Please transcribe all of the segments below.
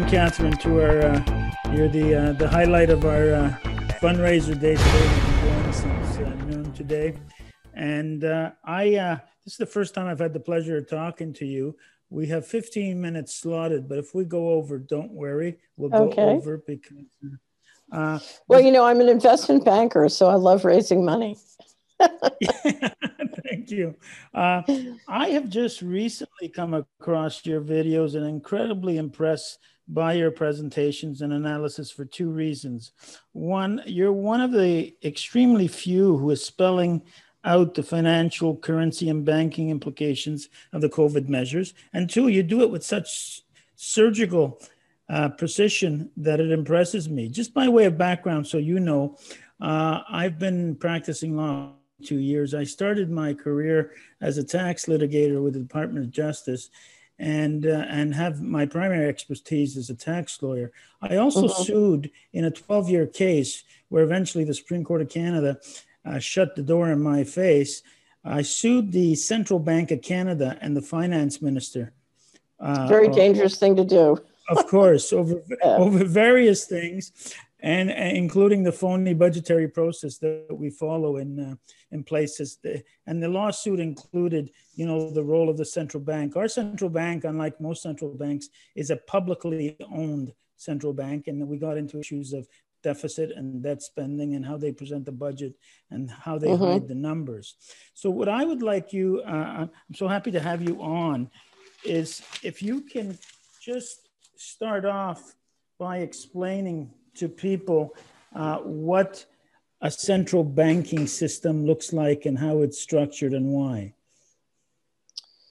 welcome, Catherine, to our. You're the highlight of our fundraiser day today. We've been going since noon today, and this is the first time I've had the pleasure of talking to you. We have 15 minutes slotted, but if we go over, don't worry, we'll go over because. Well, you know, I'm an investment banker, so I love raising money. Thank you. I have just recently come across your videos and incredibly impressed by your presentations and analysis for two reasons. One, you're one of the extremely few who is spelling out the financial, currency, and banking implications of the COVID measures. And two, you do it with such surgical precision that it impresses me. Just by way of background, so you know, I've been practicing law 2 years. I started my career as a tax litigator with the Department of Justice, and have my primary expertise as a tax lawyer. I also sued in a 12-year case where eventually the Supreme Court of Canada shut the door in my face. I sued the Central Bank of Canada and the finance minister. Very dangerous thing to do. Of course, over various things, and including the phony budgetary process that we follow in places. And the lawsuit included, you know, the role of the central bank. Our central bank, unlike most central banks, is a publicly owned central bank, and we got into issues of deficit and debt spending and how they present the budget and how they hide the numbers. So what I would like you, I'm so happy to have you on, is if you can just start off by explaining to people what a central banking system looks like and how it's structured and why.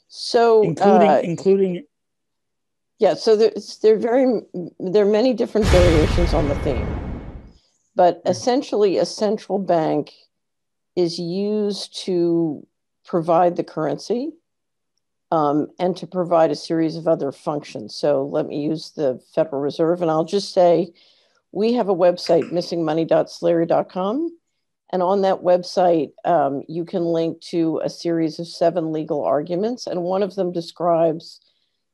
So including yeah, so there are many different variations on the theme, but essentially a central bank is used to provide the currency and to provide a series of other functions. So let me use the Federal Reserve, and I'll just say we have a website, missingmoney.slary.com. And on that website, you can link to a series of 7 legal arguments. And one of them describes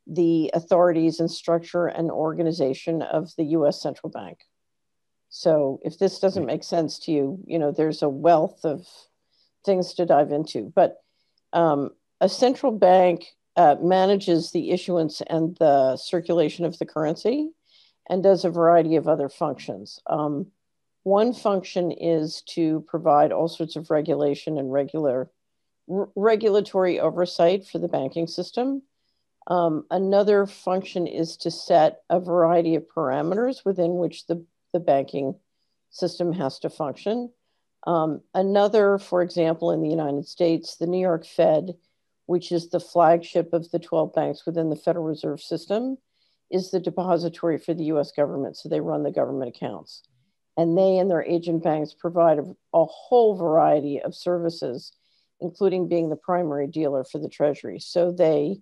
the authorities and structure and organization of the US central bank. So if this doesn't make sense to you, you know, there's a wealth of things to dive into. But a central bank manages the issuance and the circulation of the currency and does a variety of other functions. One function is to provide all sorts of regulation and regulatory oversight for the banking system. Another function is to set a variety of parameters within which the banking system has to function. Another, for example, in the United States, the New York Fed, which is the flagship of the 12 banks within the Federal Reserve System, is the depository for the US government. So they run the government accounts. And they and their agent banks provide a whole variety of services, including being the primary dealer for the Treasury. So they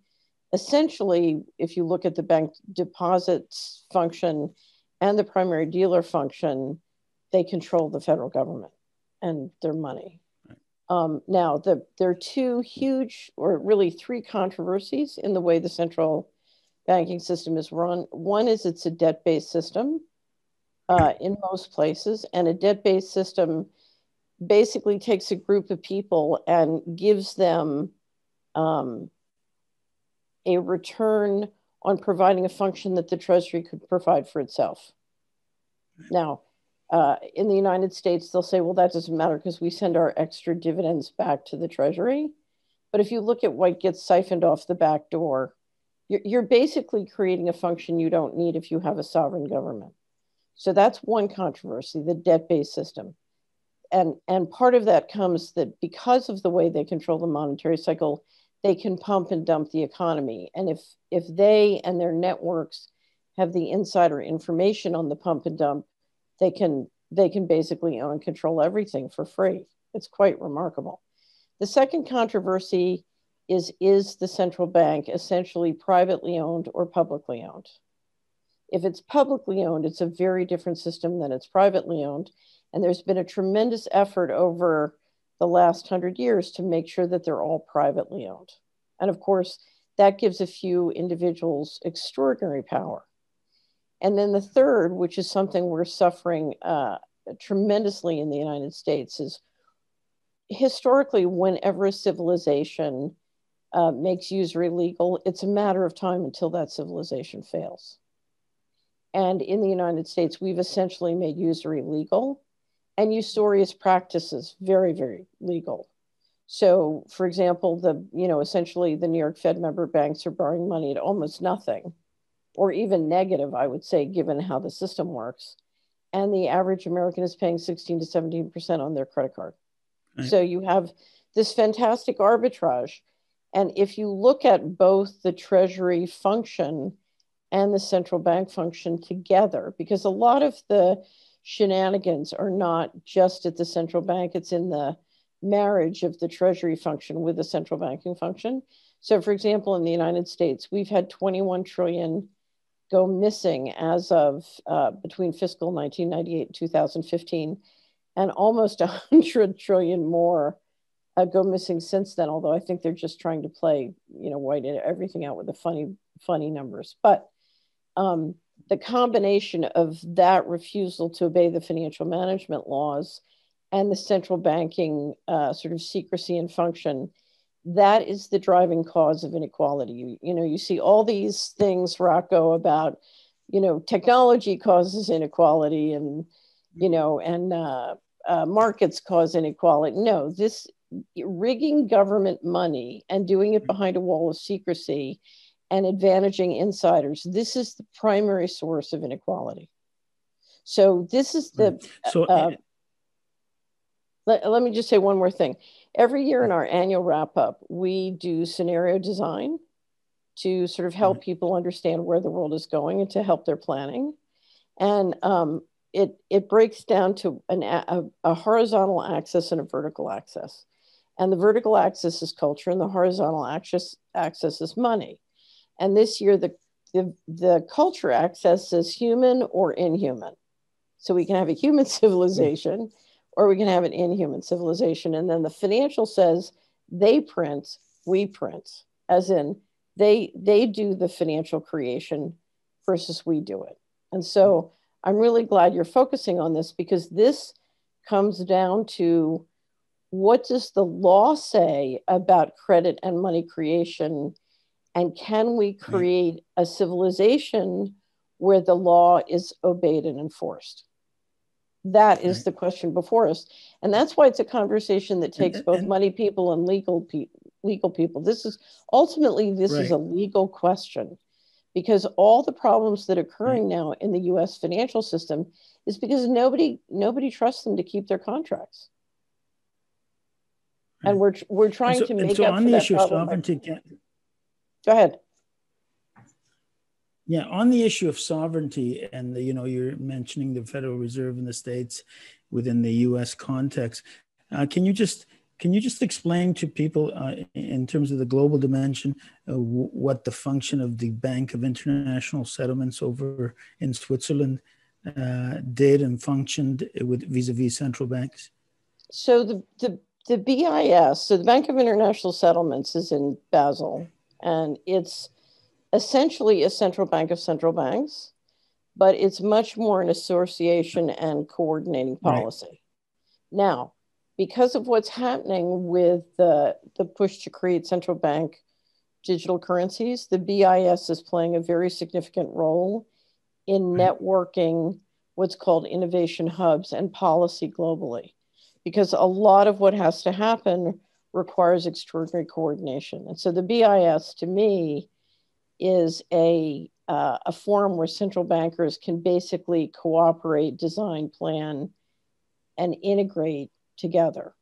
essentially, if you look at the bank deposits function and the primary dealer function, they control the federal government and their money. Now, there are 2 huge, or really 3 controversies in the way the central banking system is run. One is it's a debt-based system in most places, and a debt-based system basically takes a group of people and gives them a return on providing a function that the Treasury could provide for itself. Now, in the United States, they'll say, well, that doesn't matter because we send our extra dividends back to the Treasury. But if you look at what gets siphoned off the back door, you're basically creating a function you don't need if you have a sovereign government. So that's one controversy, the debt-based system. And part of that comes that because of the way they control the monetary cycle, they can pump and dump the economy. And if they and their networks have the insider information on the pump and dump, they can basically own and control everything for free. It's quite remarkable. The second controversy is the central bank essentially privately owned or publicly owned? If it's publicly owned, it's a very different system than it's privately owned. And there's been a tremendous effort over the last 100 years to make sure that they're all privately owned. And of course, that gives a few individuals extraordinary power. And then the third, which is something we're suffering tremendously in the United States, is historically, whenever a civilization makes usury legal, it's a matter of time until that civilization fails. And in the United States, we've essentially made usury legal and usurious practices very, very legal. So, for example, essentially the New York Fed member banks are borrowing money at almost nothing, or even negative, I would say, given how the system works. And the average American is paying 16 to 17% on their credit card. Right. So you have this fantastic arbitrage. And if you look at both the Treasury function and the central bank function together, because a lot of the shenanigans are not just at the central bank, it's in the marriage of the Treasury function with the central banking function. So, for example, in the United States, we've had 21 trillion go missing as of between fiscal 1998 and 2015, and almost 100 trillion more go missing since then, although I think they're just trying to play, white everything out with the funny numbers. But the combination of that refusal to obey the financial management laws and the central banking sort of secrecy and function, that is the driving cause of inequality. You see all these things, Rocco, about, technology causes inequality and, markets cause inequality. No, this rigging government money and doing it behind a wall of secrecy and advantaging insiders, this is the primary source of inequality. So this is the... Let me just say one more thing. Every year in our annual wrap-up, we do scenario design to sort of help people understand where the world is going and to help their planning. And it breaks down to a horizontal axis and a vertical axis. And the vertical axis is culture and the horizontal axis is money. And this year, the culture axis is human or inhuman. So we can have a human civilization or we can have an inhuman civilization. And then the financial says they print, we print, as in they do the financial creation versus we do it. And so I'm really glad you're focusing on this, because this comes down to, what does the law say about credit and money creation? And can we create a civilization where the law is obeyed and enforced? That is the question before us. And that's why it's a conversation that takes both money people and legal people. This is ultimately, this is a legal question, because all the problems that are occurring now in the US financial system is because nobody trusts them to keep their contracts. And we're trying to make up for that problem. Go ahead. Yeah, on the issue of sovereignty, and you're mentioning the Federal Reserve in the States within the U.S. context. Can you just explain to people in terms of the global dimension what the function of the Bank of International Settlements over in Switzerland did and functioned with vis-a-vis central banks? So the BIS, so the Bank of International Settlements, is in Basel, and it's essentially a central bank of central banks, but it's much more an association and coordinating policy. Now, because of what's happening with the push to create central bank digital currencies, the BIS is playing a very significant role in networking what's called innovation hubs and policy globally, because a lot of what has to happen requires extraordinary coordination. And so the BIS, to me, is a forum where central bankers can basically cooperate, design, plan, and integrate together.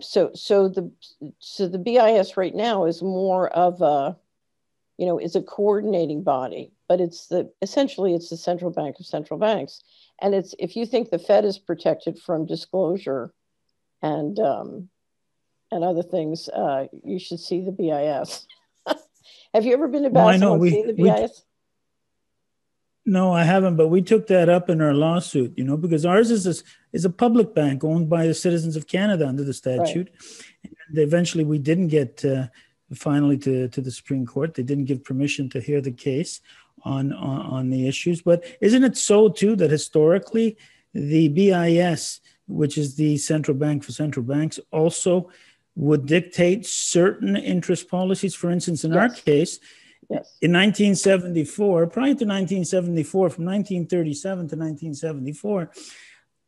So the BIS right now is more of a, is a coordinating body, but essentially it's the central bank of central banks. And if you think the Fed is protected from disclosure and other things, you should see the BIS. Have you ever been to Basel and seen the BIS? No, I haven't, but we took that up in our lawsuit, because ours is a public bank owned by the citizens of Canada under the statute. Right. And eventually we didn't get finally to the Supreme Court. They didn't give permission to hear the case on the issues. But isn't it so too that historically the BIS, which is the central bank for central banks, also would dictate certain interest policies? For instance, in our case, in 1974, prior to 1974, from 1937 to 1974,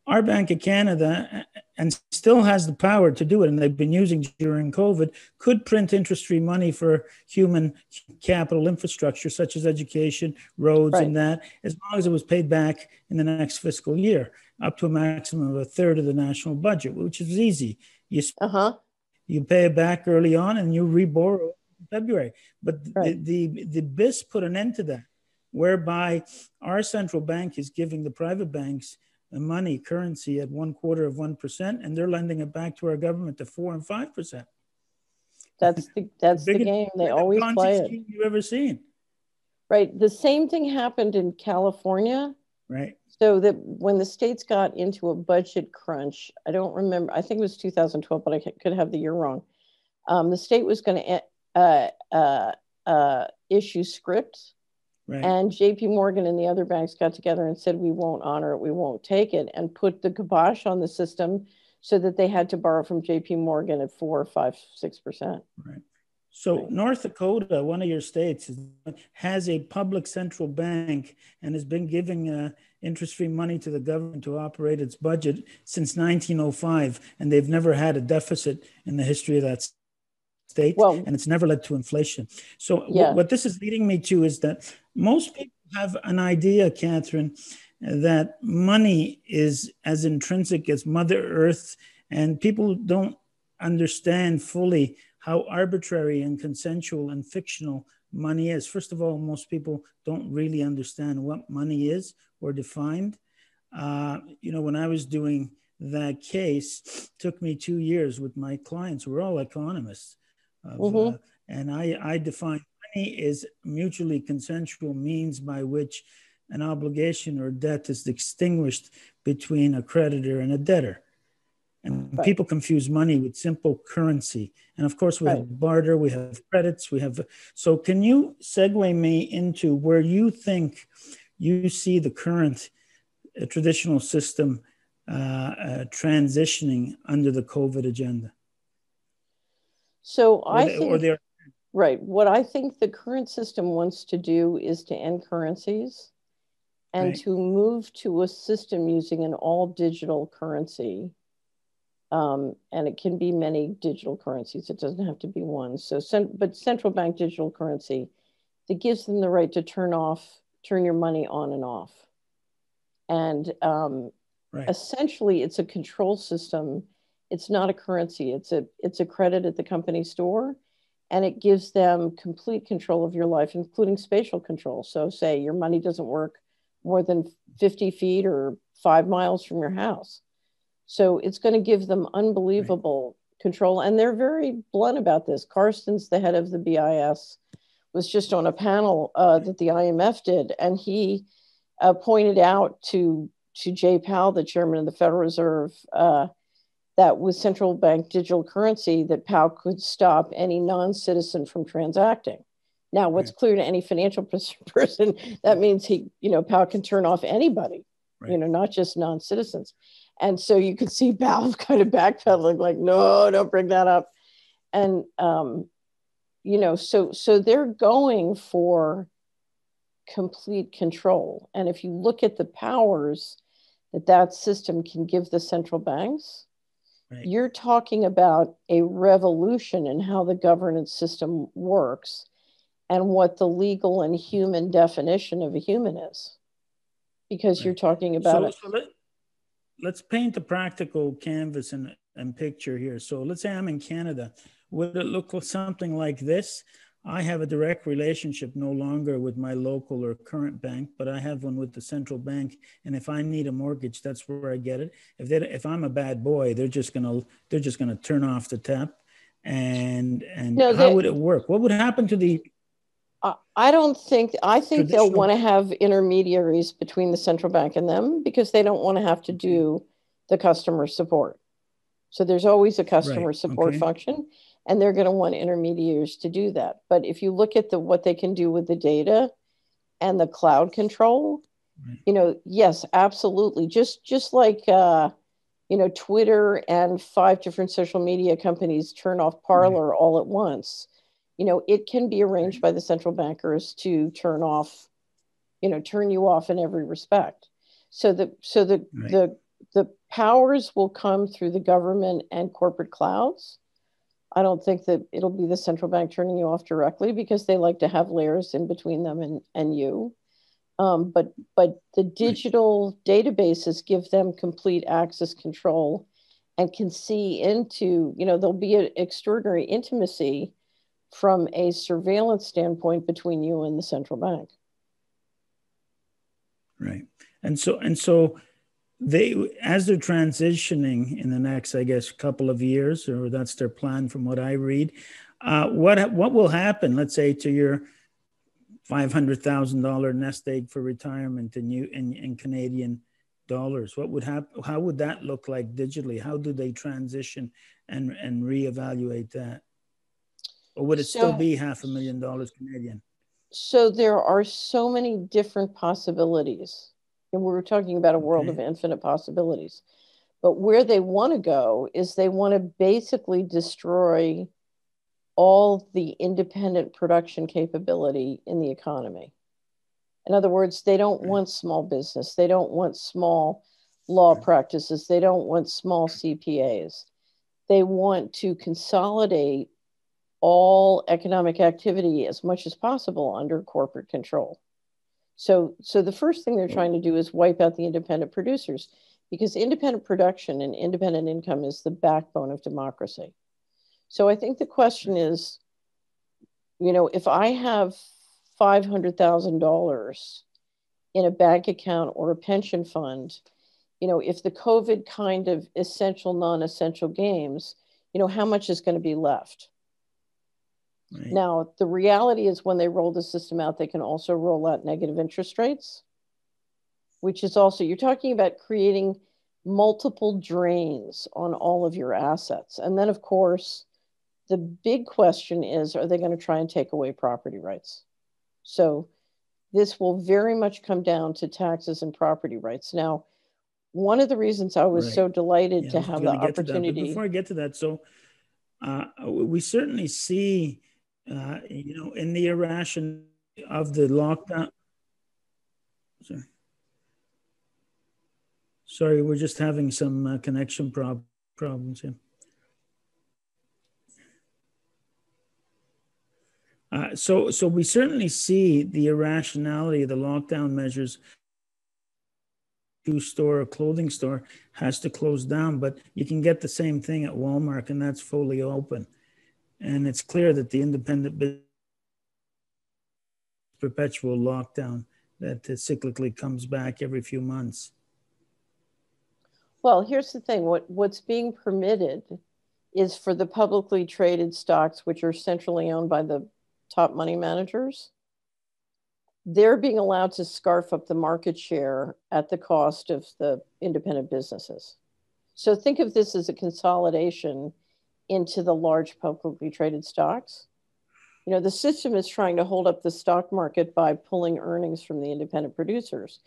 our Bank of Canada, and still has the power to do it, and they've been using during COVID, could print interest-free money for human capital infrastructure, such as education, roads, and that, as long as it was paid back in the next fiscal year, up to a maximum of a third of the national budget, which is easy. You pay it back early on, and you reborrow in February. But the BIS put an end to that, whereby our central bank is giving the private banks money, currency at 1/4%, and they're lending it back to our government at 4% and 5%. That's the game. They always play it. You've ever seen? Right. The same thing happened in California. Right. So that when the states got into a budget crunch, I don't remember, I think it was 2012, but I could have the year wrong. The state was going to issue scripts. Right. And JP Morgan and the other banks got together and said, we won't honor it, we won't take it, and put the kibosh on the system so that they had to borrow from JP Morgan at 4, 5, 6%. Right. So North Dakota, one of your states, has a public central bank and has been giving interest-free money to the government to operate its budget since 1905, and they've never had a deficit in the history of that state, and it's never led to inflation. So what this is leading me to is that most people have an idea, Catherine, that money is as intrinsic as Mother Earth, and people don't understand fully how arbitrary and consensual and fictional money is. First of all, most people don't really understand what money is or defined. When I was doing that case, it took me 2 years with my clients. We're all economists. And I define money is mutually consensual means by which an obligation or debt is extinguished between a creditor and a debtor. And people confuse money with simple currency. And of course, we have barter, we have credits, so can you segue me into where you think you see the current traditional system transitioning under the COVID agenda? So what I think the current system wants to do is to end currencies and to move to a system using an all digital currency. And it can be many digital currencies. It doesn't have to be one. But central bank digital currency that gives them the right to turn your money on and off. And essentially it's a control system. It's not a currency. It's a credit at the company store, and it gives them complete control of your life, including spatial control. So say your money doesn't work more than 50 feet or 5 miles from your house. So it's going to give them unbelievable control. And they're very blunt about this. Carsten's the head of the BIS, was just on a panel that the IMF did. And he pointed out to Jay Powell, the chairman of the Federal Reserve, that with central bank digital currency, that Powell could stop any non-citizen from transacting. Now, what's clear to any financial person, that means Powell can turn off anybody, not just non-citizens. And so you could see Powell kind of backpedaling, like, no, don't bring that up. And, so they're going for complete control. And if you look at the powers that system can give the central banks, you're talking about a revolution in how the governance system works and what the legal and human definition of a human is. Because you're talking about let's paint a practical canvas and picture here. So let's say I'm in Canada. Would it look something like this? I have a direct relationship no longer with my local or current bank, but I have one with the central bank. And if I need a mortgage, that's where I get it. If I'm a bad boy, they're just gonna turn off the tap. And how would it work? What would happen to the? I think they'll want to have intermediaries between the central bank and them, because they don't want to have to do the customer support. So there's always a customer support function, and they're going to want intermediaries to do that. But if you look at what they can do with the data, and the cloud control, Right. you know, yes, absolutely. Just like, you know, Twitter and 5 different social media companies turn off Parler all at once. You know, it can be arranged by the central bankers to turn off, you know, turn you off in every respect. So the powers will come through the government and corporate clouds. I don't think that it'll be the central bank turning you off directly because they like to have layers in between them and you. But the digital databases give them complete access control and can see into, you know, there'll be an extraordinary intimacy from a surveillance standpoint between you and the central bank. Right. And so they, as they're transitioning in the next, I guess, couple of years, or that's their plan from what I read, what will happen, let's say, to your $500,000 nest egg for retirement in Canadian dollars? What would happen? How would that look like digitally? How do they transition and reevaluate that? Or would it still be $500,000 Canadian? So there are so many different possibilities. And we were talking about a world of infinite possibilities. But where they want to go is they want to basically destroy all the independent production capability in the economy. In other words, they don't want small business. They don't want small law practices. They don't want small CPAs. They want to consolidate all economic activity as much as possible under corporate control. So the first thing they're trying to do is wipe out the independent producers, because independent production and independent income is the backbone of democracy. So I think the question is, you know, if I have $500,000 in a bank account or a pension fund, you know, if the COVID kind of essential, non-essential games, you know, how much is going to be left? Right. Now, the reality is when they roll the system out, they can also roll out negative interest rates, which is also, you're talking about creating multiple drains on all of your assets. And then, of course, the big question is, are they going to try and take away property rights? So this will very much come down to taxes and property rights. Now, one of the reasons I was so delighted to have the opportunity. Before I get to that, so we certainly see, you know, in the irration of the lockdown. Sorry, we're just having some connection problems here. So we certainly see the irrationality of the lockdown measures. Shoe store or clothing store has to close down, but you can get the same thing at Walmart, and that's fully open. And it's clear that the independent business perpetual lockdown that cyclically comes back every few months. Well, here's the thing. What's being permitted is for the publicly traded stocks, which are centrally owned by the top money managers, they're being allowed to scarf up the market share at the cost of the independent businesses. So think of this as a consolidation into the large publicly traded stocks. You know, the system is trying to hold up the stock market by pulling earnings from the independent producers.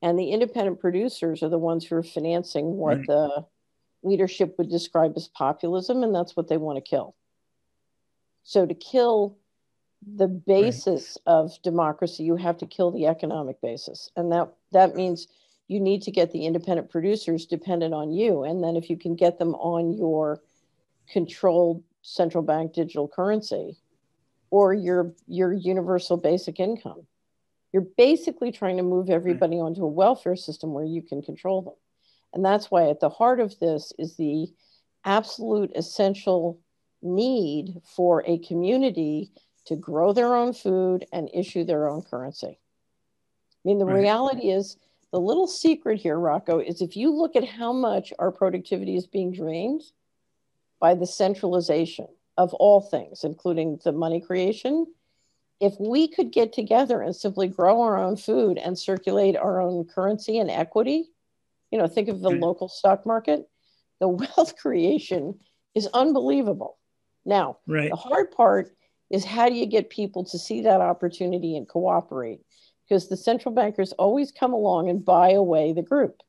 And the independent producers are the ones who are financing what the leadership would describe as populism, and that's what they want to kill. So to kill the basis of democracy, you have to kill the economic basis. And that means you need to get the independent producers dependent on you. And then if you can get them on your controlled central bank digital currency or your universal basic income, you're basically trying to move everybody onto a welfare system where you can control them. And that's why at the heart of this is the absolute essential need for a community to grow their own food and issue their own currency. I mean, the reality is, the little secret here, Rocco, is if you look at how much our productivity is being drained by the centralization of all things, including the money creation, if we could get together and simply grow our own food and circulate our own currency and equity, you know, think of the local stock market, the wealth creation is unbelievable. Now, the hard part is how do you get people to see that opportunity and cooperate? because the central bankers always come along and buy away the group.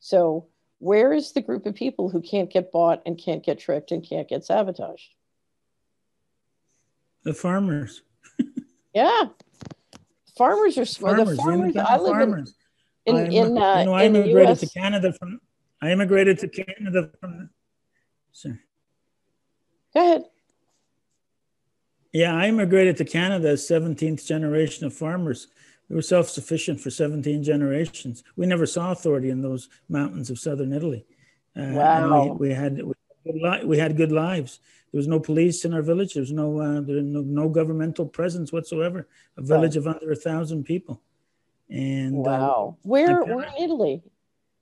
So where is the group of people who can't get bought and can't get tricked and can't get sabotaged? The farmers. Yeah. Farmers are smart. Farmers, The farmers, independent I live farmers. in I in the immigrated US. to Canada from. I immigrated to Canada from. Sorry. Go ahead. Yeah, I immigrated to Canada as 17th generation of farmers. We were self-sufficient for 17 generations. We never saw authority in those mountains of southern Italy. Wow. And we had good lives. There was no police in our village. There was no governmental presence whatsoever. A village of under 1,000 people. And wow. Where in Italy?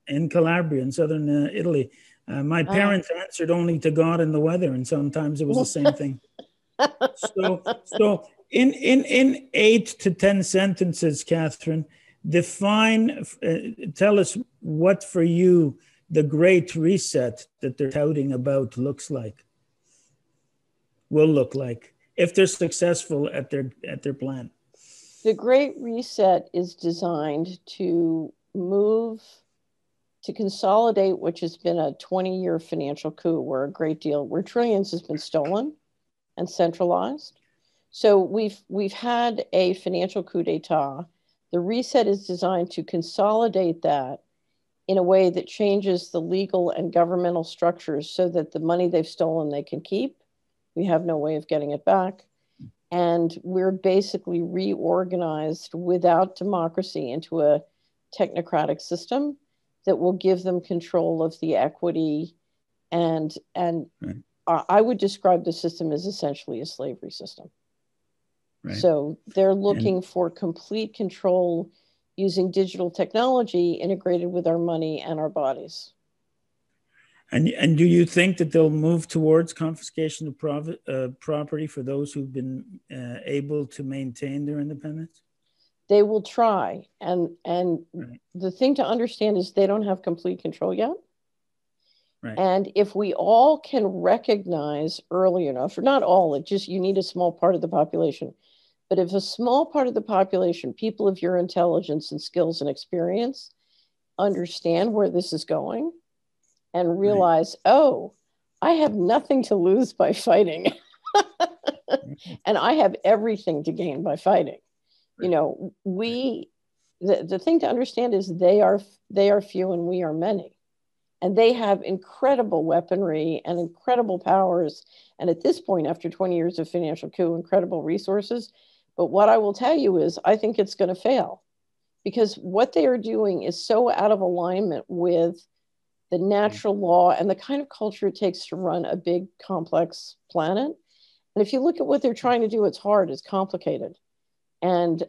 In Calabria, in southern Italy. My parents answered only to God and the weather, and sometimes it was the same thing. So in 8 to 10 sentences, Catherine, tell us what for you the great reset that they're touting about will look like if they're successful at their plan. The Great Reset is designed to consolidate, which has been a 20-year financial coup where trillions has been stolen and centralized. So we've had a financial coup d'etat. The reset is designed to consolidate that in a way that changes the legal and governmental structures so that the money they've stolen they can keep. We have no way of getting it back. And we're basically reorganized without democracy into a technocratic system that will give them control of the equity. And right. I would describe the system as essentially a slavery system. Right. So they're looking for complete control using digital technology integrated with our money and our bodies. And do you think that they'll move towards confiscation of property for those who've been able to maintain their independence? They will try. And right. The thing to understand is they don't have complete control yet. Right. And if we all can recognize early enough, or not all, you need a small part of the population. But if a small part of the population, people of your intelligence and skills and experience, understand where this is going and realize, right. Oh, I have nothing to lose by fighting. And I have everything to gain by fighting. Right. You know, the thing to understand is they are few and we are many. And they have incredible weaponry and incredible powers. And at this point, after 20 years of financial coup, incredible resources. But what I will tell you is I think it's going to fail because what they are doing is so out of alignment with the natural law and the kind of culture it takes to run a big, complex planet. And if you look at what they're trying to do, it's hard, it's complicated. And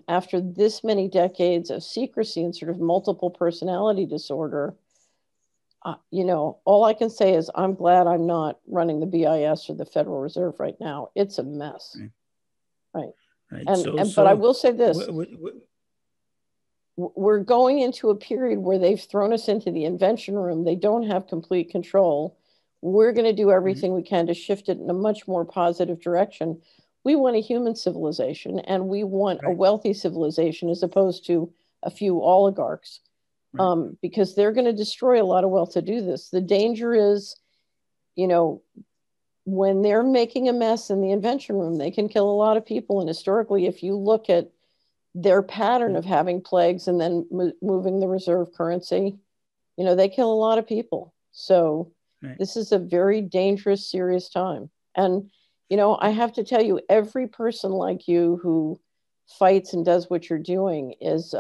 after this many decades of secrecy and sort of multiple personality disorder, you know, all I can say is I'm glad I'm not running the BIS or the Federal Reserve right now. It's a mess. Right. But I will say this. We're going into a period where they've thrown us into the invention room. They don't have complete control. We're going to do everything we can to shift it in a much more positive direction. We want a human civilization and we want a wealthy civilization as opposed to a few oligarchs. Because they're going to destroy a lot of wealth to do this. The danger is, you know, when they're making a mess in the invention room, they can kill a lot of people. And historically, if you look at their pattern of having plagues and then moving the reserve currency, you know, they kill a lot of people. So this is a very dangerous, serious time. And, you know, I have to tell you, every person like you who fights and does what you're doing is,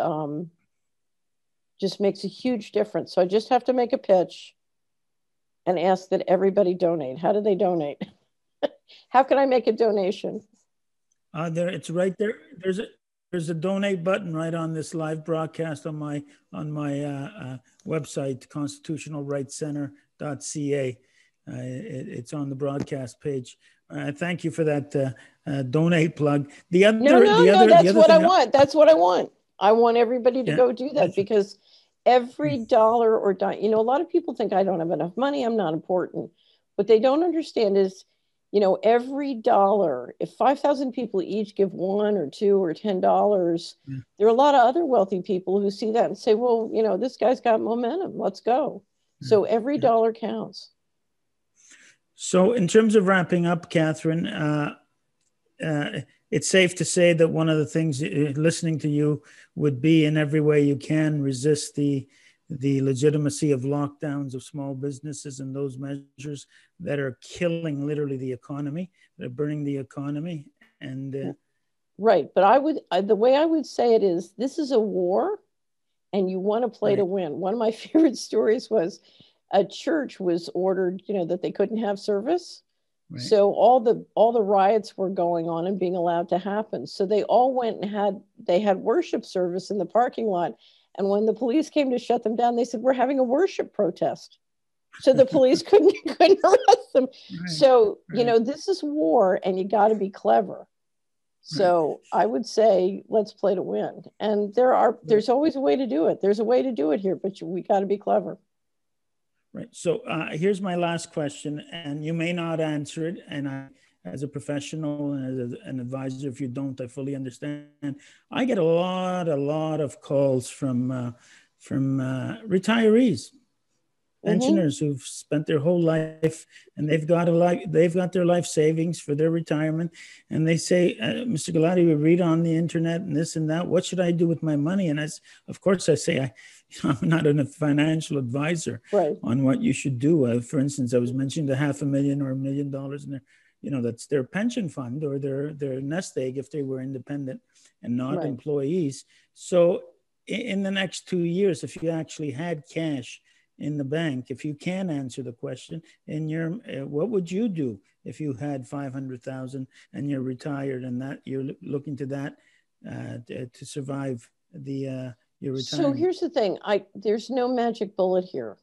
just makes a huge difference. So I just have to make a pitch and ask that everybody donate. How do they donate? How can I make a donation? There, it's right there. There's a donate button right on this live broadcast on my website, constitutionalrightscenter.ca. It's on the broadcast page. Thank you for that donate plug. That's what I want. That's what I want. I want everybody to go do that because every dollar or dime, you know, a lot of people think I don't have enough money, I'm not important. What they don't understand is you know, every dollar, if 5,000 people each give $1 or $2 or $10, there are a lot of other wealthy people who see that and say, well, you know, this guy's got momentum, let's go. So every dollar counts. So in terms of wrapping up, Catherine, it's safe to say that one of the things listening to you would be, in every way you can, resist the legitimacy of lockdowns of small businesses and those measures that are killing literally the economy, that are burning the economy. And right, but the way I would say it is, this is a war, and you want to play to win. One of my favorite stories was a church was ordered, you know, that they couldn't have service. Right. So all the riots were going on and being allowed to happen. So they all went and had worship service in the parking lot. And when the police came to shut them down, they said, we're having a worship protest. So the police couldn't arrest them. Right. So, you know, this is war, and you got to be clever. So I would say, let's play to win. And there's always a way to do it. There's a way to do it here, but we got to be clever. Right. So here's my last question, and you may not answer it. And I, as a professional and as an advisor, if you don't, I fully understand. I get a lot of calls from retirees, pensioners who've spent their whole life, and they've got their life savings for their retirement, and they say, Mr. Galati, we read on the internet and this and that. What should I do with my money? And of course, I say I'm not a financial advisor on what you should do. For instance, I was mentioning the $500,000 or $1 million in their, you know, that's their pension fund or their nest egg if they were independent and not employees. So in the next 2 years, if you actually had cash in the bank, if you can answer the question, what would you do if you had 500,000 and you're retired and that you're looking to that to survive your retirement? So here's the thing: there's no magic bullet here,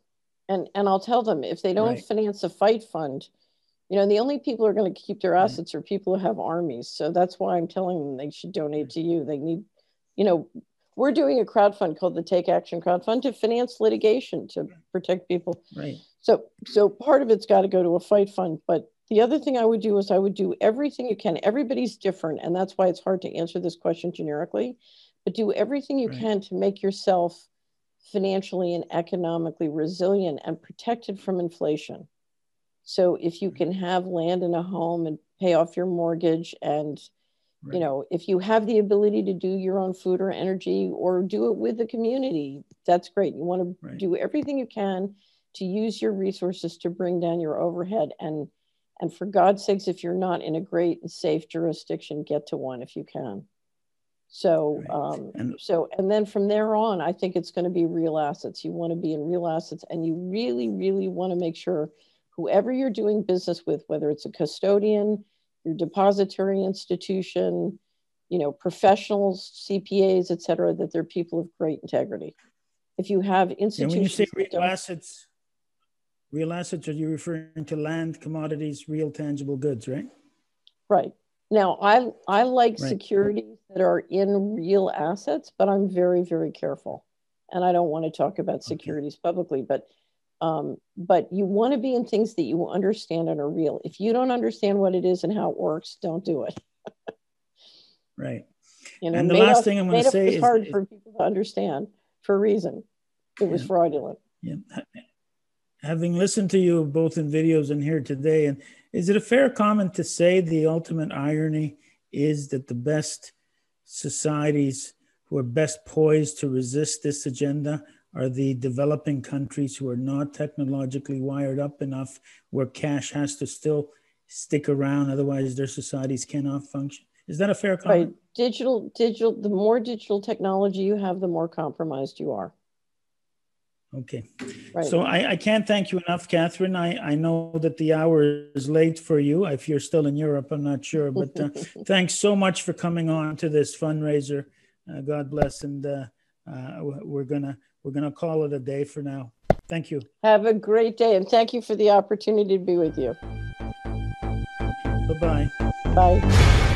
and I'll tell them, if they don't finance a fight fund, you know, the only people who are going to keep their assets are people who have armies. So that's why I'm telling them they should donate to you. They need, you know. We're doing a crowdfund called the Take Action Crowdfund to finance litigation to protect people. Right. So part of it's got to go to a fight fund. But the other thing I would do is I would do everything you can. Everybody's different, and that's why it's hard to answer this question generically. But do everything you can to make yourself financially and economically resilient and protected from inflation. So if you can have land and a home and pay off your mortgage, and you know, if you have the ability to do your own food or energy or do it with the community, that's great. You want to do everything you can to use your resources to bring down your overhead. And for God's sakes, if you're not in a great and safe jurisdiction, get to one if you can. So, and then from there on, I think it's going to be real assets. You want to be in real assets, and you really, really want to make sure whoever you're doing business with, whether it's a custodian, your depository institution, you know, professionals, CPAs, et cetera, that they're people of great integrity. If you have institutions— And when you say real assets, are you referring to land, commodities, real tangible goods, right? Right. Now, I like securities that are in real assets, but I'm very, very careful. And I don't want to talk about securities publicly, but you want to be in things that you understand and are real. If you don't understand what it is and how it works, don't do it. Right. You know, and the last thing I'm going to say is hard for people to understand for a reason. It was fraudulent. Yeah. Having listened to you both in videos and here today, and is it a fair comment to say the ultimate irony is that the best societies who are best poised to resist this agenda are the developing countries who are not technologically wired up enough, where cash has to still stick around, otherwise their societies cannot function? Is that a fair comment? Right. Digital, the more digital technology you have, the more compromised you are. Okay. Right. So I can't thank you enough, Catherine. I know that the hour is late for you. If you're still in Europe, I'm not sure, but thanks so much for coming on to this fundraiser. God bless. And we're gonna call it a day for now. Thank you. Have a great day, and thank you for the opportunity to be with you. Bye-bye. Bye.